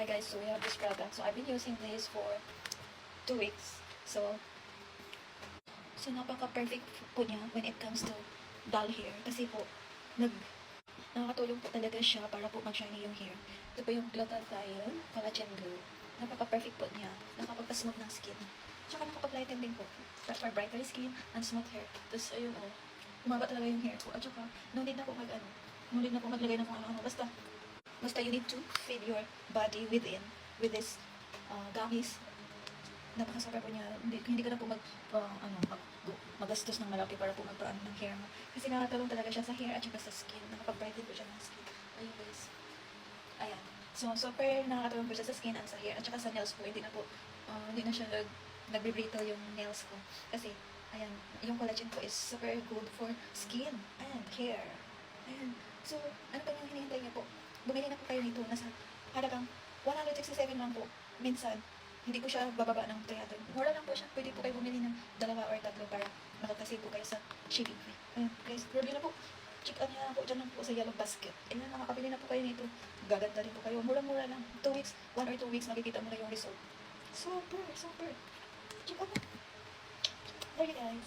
Hi guys, so we have this product. So I've been using this for 2 weeks. So napaka-perfect po niya when it comes to dull hair. Kasi po, nakakatulong po talaga siya para po mag-shiny yung hair. Ito po yung Glutathione Collagen Glue. Napaka-perfect po niya. Nakapagpa-smooth ng skin. Tsaka nakapag-lighten din po. For brighter skin and smooth hair. Tapos ayun o, umaba talaga yung hair ko. At saka, no need na po maglagay ng kung ano-ano. Basta you need to feed your body with this gummies. Napakasarap po niya. Hindi ka na po magastos ng malaki para po magpaano ng hair mo. Kasi nakatulong talaga siya sa hair at saka sa skin. Nakapag-brighten po siya ng skin. Ayun guys. Ayan. So, super nakakatulong po siya sa skin and sa hair. At saka sa nails po. Hindi na siya nagbe-brittle yung nails ko. Kasi, ayan, yung collagen po is super good for skin and hair. Ayan. So, ano pa yung hinihintay niyo po? Bumili na po kayo nito. Nasa halagang 167 lang po. Minsan, hindi po siya bababa ng 300. Mura lang po siya. Pwede po kayo bumili ng 2 or 3 para makakasave po kayo sa shipping fee. Ayan, guys. Review na po. Check-out niya lang po dyan lang po sa yellow basket. Ayan, nakakabili na po kayo nito. Gaganda rin po kayo. Mura-mura lang. 2 weeks, 1 or 2 weeks, makikita mo na yung result. Super. Check out mo. There you guys.